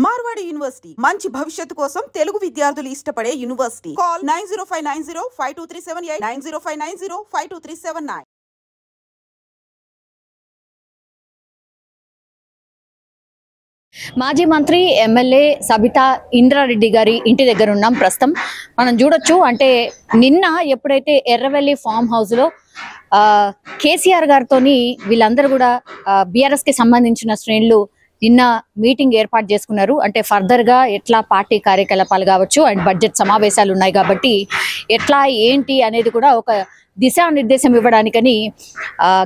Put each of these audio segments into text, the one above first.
Marwadi university మంచి భవిష్యత్తు కోసం తెలుగు విద్యార్థులు ఇష్టపడే యూనివర్సిటీ. కాల్ 9059052378 9059052379. మాజీ మంత్రి ఎమ్మెల్యే సబితా ఇంద్రారెడ్డి గారి ఇంటి దగ్గర ఉన్నాం ప్రస్తుతం. మనం చూడొచ్చు, అంటే నిన్న ఎప్పుడైతే ఎర్రవెల్లి ఫామ్ హౌస్ లో కేసీఆర్ గారితోని వీళ్ళందరూ కూడా బీఆర్ఎస్ కి సంబంధించిన శ్రేణులు నిన్న మీటింగ్ ఏర్పాటు చేసుకున్నారు. అంటే ఫర్దర్ గా ఎట్లా పార్టీ కార్యకలాపాలు కావచ్చు అండ్ బడ్జెట్ సమావేశాలు ఉన్నాయి కాబట్టి ఎట్లా ఏంటి అనేది కూడా ఒక దిశానిర్దేశం ఇవ్వడానికని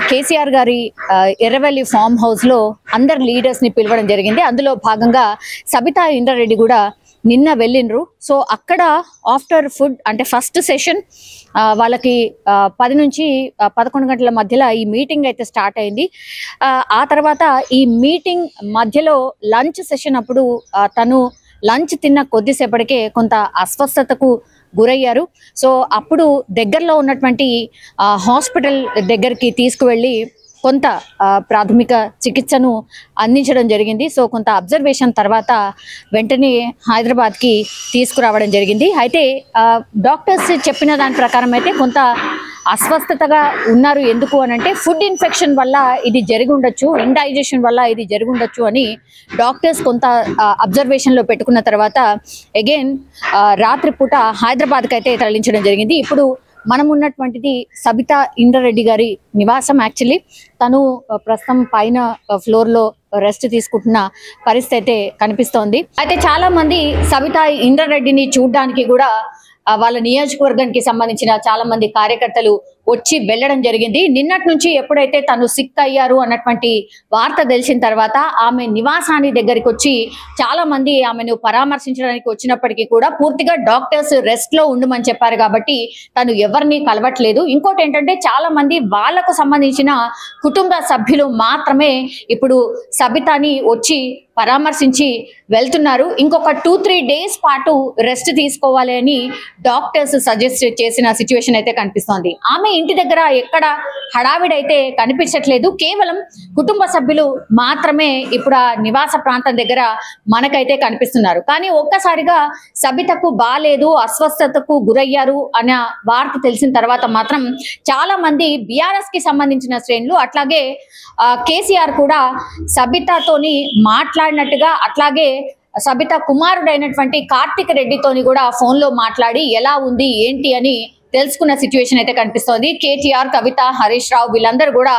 కేసీఆర్ గారి ఎర్రవెల్లి ఫామ్ హౌస్ లో అందరు లీడర్స్ ని పిలవడం జరిగింది. అందులో భాగంగా సబితా ఇంద్రారెడ్డి కూడా నిన్న వెళ్ళిండ్రు. సో అక్కడ ఆఫ్టర్ ఫుడ్ అంటే ఫస్ట్ సెషన్ వాళ్ళకి 10 నుంచి 11 గంటల మధ్యలో ఈ మీటింగ్ అయితే స్టార్ట్ అయింది. ఆ తర్వాత ఈ మీటింగ్ మధ్యలో లంచ్ సెషన్ అప్పుడు తను లంచ్ తిన్న కొద్దిసేపటికే కొంత అస్వస్థతకు గురయ్యారు. సో అప్పుడు దగ్గరలో ఉన్నటువంటి హాస్పిటల్ దగ్గరికి తీసుకువెళ్ళి కొంత ప్రాథమిక చికిత్సను అందించడం జరిగింది. సో కొంత అబ్జర్వేషన్ తర్వాత వెంటనే హైదరాబాద్కి తీసుకురావడం జరిగింది. అయితే డాక్టర్స్ చెప్పిన దాని ప్రకారం అయితే కొంత అస్వస్థతగా ఉన్నారు. ఎందుకు అని అంటే ఫుడ్ ఇన్ఫెక్షన్ వల్ల ఇది జరిగి ఉండొచ్చు, ఇండైజెషన్ వల్ల ఇది జరిగి ఉండొచ్చు అని డాక్టర్స్ కొంత అబ్జర్వేషన్లో పెట్టుకున్న తర్వాత అగైన్ రాత్రిపూట హైదరాబాద్కి అయితే తరలించడం జరిగింది. ఇప్పుడు మనం ఉన్నటువంటిది సబితా ఇంద్రారెడ్డి గారి నివాసం. యాక్చువల్లీ తను ప్రస్తుతం పైన ఫ్లోర్ లో రెస్ట్ తీసుకుంటున్న పరిస్థితి అయితే కనిపిస్తోంది. అయితే చాలా మంది సబితా ఇంద్రారెడ్డిని చూడడానికి కూడా వాళ్ళ నియోజకవర్గానికి సంబంధించిన చాలా మంది కార్యకర్తలు వచ్చి వెళ్ళడం జరిగింది. నిన్నటి నుంచి ఎప్పుడైతే తను సిక్ అయ్యారు అన్నటువంటి వార్త తెలిసిన తర్వాత ఆమె నివాసాన్ని దగ్గరికి వచ్చి చాలా మంది ఆమెను పరామర్శించడానికి వచ్చినప్పటికీ కూడా పూర్తిగా డాక్టర్స్ రెస్ట్ లో ఉండమని చెప్పారు కాబట్టి తను ఎవరిని కలవట్లేదు. ఇంకోటి ఏంటంటే చాలా మంది వాళ్లకు సంబంధించిన కుటుంబ సభ్యులు మాత్రమే ఇప్పుడు సబితాని వచ్చి పరామర్శించి వెళ్తున్నారు. ఇంకొక 2-3 డేస్ పాటు రెస్ట్ తీసుకోవాలి అని డాక్టర్స్ సజెస్ట్ చేసిన సిచ్యువేషన్ అయితే కనిపిస్తోంది. ఆమె ఇంటి దగ్గర ఎక్కడ హడావిడైతే కనిపించట్లేదు, కేవలం కుటుంబ సభ్యులు మాత్రమే ఇప్పుడు ఆ నివాస ప్రాంతం దగ్గర మనకైతే కనిపిస్తున్నారు. కానీ ఒక్కసారిగా సబితకు బాలేదు, అస్వస్థతకు గురయ్యారు అన్న వార్త తెలిసిన తర్వాత మాత్రం చాలా మంది బీఆర్ఎస్ కి సంబంధించిన శ్రేణులు అట్లాగే కేసీఆర్ కూడా సబితతోని మాట్లాడినట్టుగా, అట్లాగే సబిత కుమారుడైనటువంటి కార్తిక్ రెడ్డితోని కూడా ఫోన్ లో మాట్లాడి ఎలా ఉంది ఏంటి అని తెలుసుకున్న సిచ్యువేషన్ అయితే కనిపిస్తోంది. కేటీఆర్, కవిత, హరీష్ రావు వీళ్ళందరూ కూడా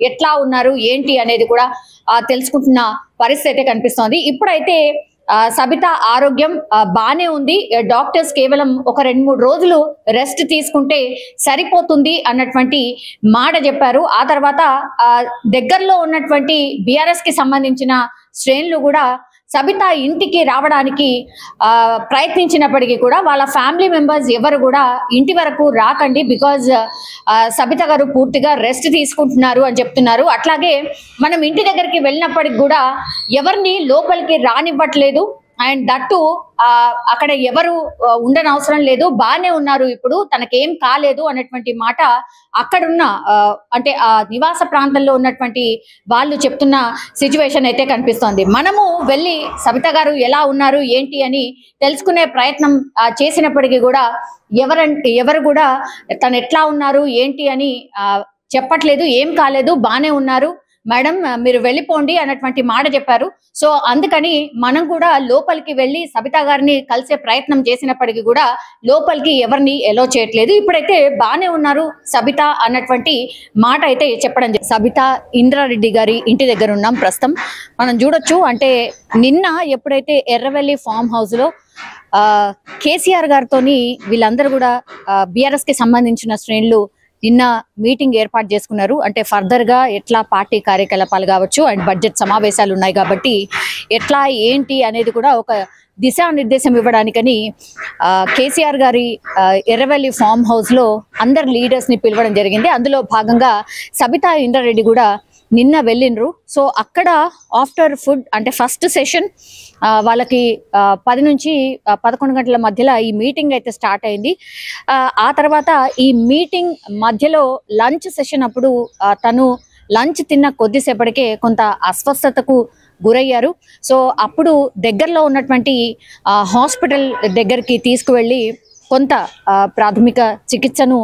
ఎట్లా ఉన్నారు ఏంటి అనేది కూడా తెలుసుకుంటున్న పరిస్థితి అయితే కనిపిస్తోంది. ఇప్పుడైతే సబిత ఆరోగ్యం బానే ఉంది. డాక్టర్స్ కేవలం ఒక 2-3 రోజులు రెస్ట్ తీసుకుంటే సరిపోతుంది అన్నటువంటి మాట చెప్పారు. ఆ తర్వాత దగ్గరలో ఉన్నటువంటి బీఆర్ఎస్ కి సంబంధించిన శ్రేణులు కూడా సబిత ఇంటికి రావడానికి ప్రయత్నించినప్పటికీ కూడా వాళ్ళ ఫ్యామిలీ మెంబర్స్ ఎవరు కూడా ఇంటి వరకు రాకండి, బికాజ్ సబిత గారు పూర్తిగా రెస్ట్ తీసుకుంటున్నారు అని చెప్తున్నారు. అట్లాగే మనం ఇంటి దగ్గరికి వెళ్ళినప్పటికి కూడా ఎవరిని లోపలికి రానివ్వట్లేదు. అండ్ దట్టు అక్కడ ఎవరు ఉండనవసరం లేదు, బానే ఉన్నారు, ఇప్పుడు తనకేం కాలేదు అన్నటువంటి మాట అక్కడున్న అంటే ఆ నివాస ప్రాంతంలో ఉన్నటువంటి వాళ్ళు చెప్తున్న సిచ్యువేషన్ అయితే కనిపిస్తోంది. మనము వెళ్ళి సబిత గారు ఎలా ఉన్నారు ఏంటి అని తెలుసుకునే ప్రయత్నం చేసినప్పటికీ కూడా ఎవరు కూడా తను ఎట్లా ఉన్నారు ఏంటి అని చెప్పట్లేదు. ఏం కాలేదు, బానే ఉన్నారు మేడం, మీరు వెళ్ళిపోండి అన్నటువంటి మాట చెప్పారు. సో అందుకని మనం కూడా లోపలికి వెళ్ళి సబితా గారిని కలిసే ప్రయత్నం చేసినప్పటికీ కూడా లోపలికి ఎవరిని ఎలో చేయట్లేదు. ఇప్పుడైతే బానే ఉన్నారు సబిత అన్నటువంటి మాట అయితే చెప్పడం. సబితా ఇంద్రారెడ్డి గారి ఇంటి దగ్గర ఉన్నాం ప్రస్తుతం. మనం చూడొచ్చు, అంటే నిన్న ఎప్పుడైతే ఎర్రవెల్లి ఫామ్ హౌస్ లో కేసీఆర్ గారితోని వీళ్ళందరూ కూడా బీఆర్ఎస్ కి సంబంధించిన శ్రేణులు నిన్న మీటింగ్ ఏర్పాటు చేసుకున్నారు. అంటే ఫర్దర్ గా ఎట్లా పార్టీ కార్యకలాపాలు కావచ్చు అండ్ బడ్జెట్ సమావేశాలు ఉన్నాయి కాబట్టి ఎట్లా ఏంటి అనేది కూడా ఒక దిశానిర్దేశం ఇవ్వడానికని కేసీఆర్ గారి ఎర్రవెల్లి ఫామ్ హౌస్ లో అందరు లీడర్స్ ని పిలవడం జరిగింది. అందులో భాగంగా సబితా ఇంద్రారెడ్డి కూడా నిన్న వెళ్ళిండ్రు. సో అక్కడ ఆఫ్టర్ ఫుడ్ అంటే ఫస్ట్ సెషన్ వాళ్ళకి 10 నుంచి 11 గంటల మధ్యలో ఈ మీటింగ్ అయితే స్టార్ట్ అయింది. ఆ తర్వాత ఈ మీటింగ్ మధ్యలో లంచ్ సెషన్ అప్పుడు తను లంచ్ తిన్న కొద్దిసేపటికే కొంత అస్వస్థతకు గురయ్యారు. సో అప్పుడు దగ్గరలో ఉన్నటువంటి హాస్పిటల్ దగ్గరికి తీసుకువెళ్ళి కొంత ప్రాథమిక చికిత్సను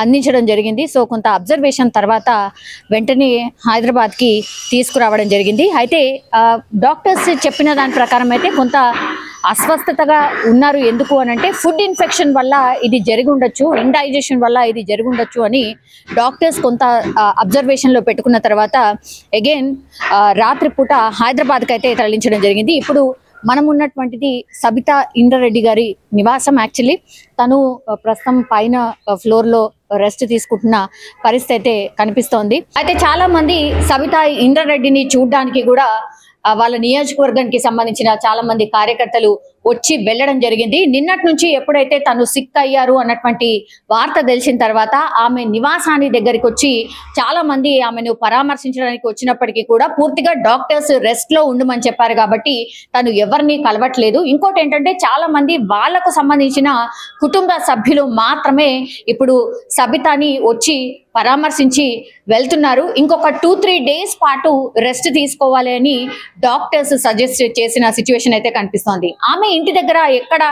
అందించడం జరిగింది. సో కొంత అబ్జర్వేషన్ తర్వాత వెంటనే హైదరాబాద్కి తీసుకురావడం జరిగింది. అయితే డాక్టర్స్ చెప్పిన దాని ప్రకారం అయితే కొంత అస్వస్థతగా ఉన్నారు. ఎందుకు అని అంటే ఫుడ్ ఇన్ఫెక్షన్ వల్ల ఇది జరిగి ఉండొచ్చు, ఇండైజెషన్ వల్ల ఇది జరిగి ఉండొచ్చు అని డాక్టర్స్ కొంత అబ్జర్వేషన్లో పెట్టుకున్న తర్వాత అగైన్ రాత్రిపూట హైదరాబాద్కి అయితే తరలించడం జరిగింది. ఇప్పుడు మనం ఉన్నటువంటిది సబితా ఇంద్రారెడ్డి గారి నివాసం. యాక్చువల్లీ తను ప్రస్తుతం పైన ఫ్లోర్ లో రెస్ట్ తీసుకుంటున్న పరిస్థితి అయితే కనిపిస్తోంది. అయితే చాలా మంది సబితా ఇంద్రారెడ్డిని చూడడానికి కూడా వాళ్ళ నియోజకవర్గానికి సంబంధించిన చాలా మంది కార్యకర్తలు వచ్చి వెళ్ళడం జరిగింది. నిన్నటి నుంచి ఎప్పుడైతే తను సిక్ అయ్యారు అన్నటువంటి వార్త తెలిసిన తర్వాత ఆమె నివాసాన్ని దగ్గరికి వచ్చి చాలా మంది ఆమెను పరామర్శించడానికి వచ్చినప్పటికీ కూడా పూర్తిగా డాక్టర్స్ రెస్ట్ లో ఉండమని చెప్పారు కాబట్టి తను ఎవరిని కలవట్లేదు. ఇంకోటి ఏంటంటే చాలా మంది వాళ్లకు సంబంధించిన కుటుంబ సభ్యులు మాత్రమే ఇప్పుడు సబితాని వచ్చి పరామర్శించి వెళ్తున్నారు. ఇంకొక 2-3 డేస్ పాటు రెస్ట్ తీసుకోవాలి అని డాక్టర్స్ సజెస్ట్ చేసిన సిచ్యువేషన్ అయితే కనిపిస్తోంది. ఆమె ఇంటి దగ్గర ఎక్కడ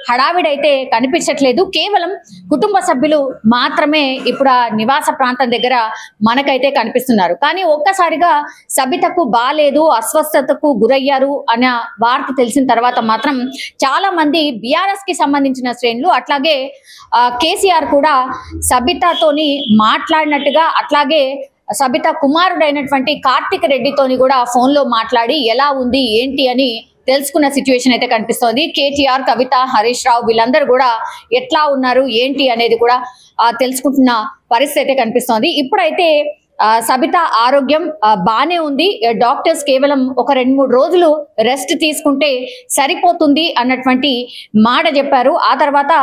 హడావిడైతే కనిపించట్లేదు. కేవలం కుటుంబ సభ్యులు మాత్రమే ఇప్పుడు ఆ నివాస ప్రాంతం దగ్గర మనకైతే కనిపిస్తున్నారు. కానీ ఒక్కసారిగా సబితకు బాలేదు, అస్వస్థతకు గురయ్యారు అన్న వార్త తెలిసిన తర్వాత మాత్రం చాలా మంది బీఆర్ఎస్ కి సంబంధించిన శ్రేణులు అట్లాగే కేసీఆర్ కూడా సబితతోని మాట్లాడినట్టుగా, అట్లాగే సబిత కుమారుడైనటువంటి కార్తిక్ రెడ్డితోని కూడా ఫోన్ లో మాట్లాడి ఎలా ఉంది ఏంటి అని తెలుసుకున్న సిచ్యువేషన్ అయితే కనిపిస్తోంది. కేటీఆర్, కవిత, హరీష్ రావు వీళ్ళందరూ కూడా ఎట్లా ఉన్నారు ఏంటి అనేది కూడా తెలుసుకుంటున్న పరిస్థితి అయితే కనిపిస్తోంది. ఇప్పుడైతే సబిత ఆరోగ్యం బానే ఉంది. డాక్టర్స్ కేవలం ఒక 2-3 రోజులు రెస్ట్ తీసుకుంటే సరిపోతుంది అన్నటువంటి మాట చెప్పారు. ఆ తర్వాత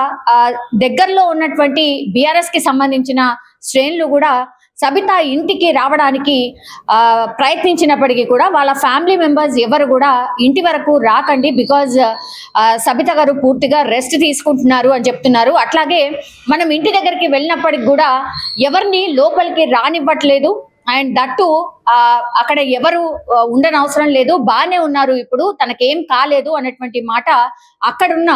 దగ్గరలో ఉన్నటువంటి బీఆర్ఎస్ కి సంబంధించిన శ్రేణులు కూడా సబిత ఇంటికి రావడానికి ప్రయత్నించినప్పటికీ కూడా వాళ్ళ ఫ్యామిలీ మెంబర్స్ ఎవరు కూడా ఇంటి వరకు రాకండి, బికాజ్ సబిత గారు పూర్తిగా రెస్ట్ తీసుకుంటున్నారు అని చెప్తున్నారు. అట్లాగే మనం ఇంటి దగ్గరికి వెళ్ళినప్పటికి కూడా ఎవరిని లోపలికి రానివ్వట్లేదు. అండ్ దట్టు అక్కడ ఎవరు ఉండనవసరం లేదు, బానే ఉన్నారు, ఇప్పుడు తనకేం కాలేదు అన్నటువంటి మాట అక్కడున్న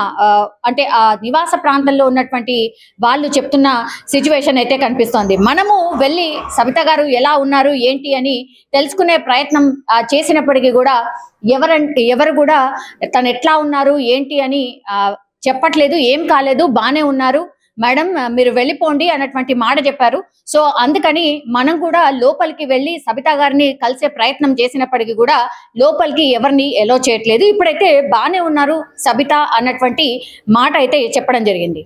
అంటే ఆ నివాస ప్రాంతంలో ఉన్నటువంటి వాళ్ళు చెప్తున్న సిచ్యువేషన్ అయితే కనిపిస్తోంది. మనము వెళ్ళి సబిత గారు ఎలా ఉన్నారు ఏంటి అని తెలుసుకునే ప్రయత్నం చేసినప్పటికీ కూడా ఎవరు కూడా తను ఎట్లా ఉన్నారు ఏంటి అని చెప్పట్లేదు. ఏం కాలేదు, బానే ఉన్నారు మేడం, మీరు వెళ్ళిపోండి అన్నటువంటి మాట చెప్పారు. సో అందుకని మనం కూడా లోపలికి వెళ్ళి సబిత గారిని కలిసే ప్రయత్నం చేసినప్పటికీ కూడా లోపలికి ఎవరిని ఎలో చేయట్లేదు. ఇప్పుడైతే బానే ఉన్నారు సబిత అన్నటువంటి మాట అయితే చెప్పడం జరిగింది.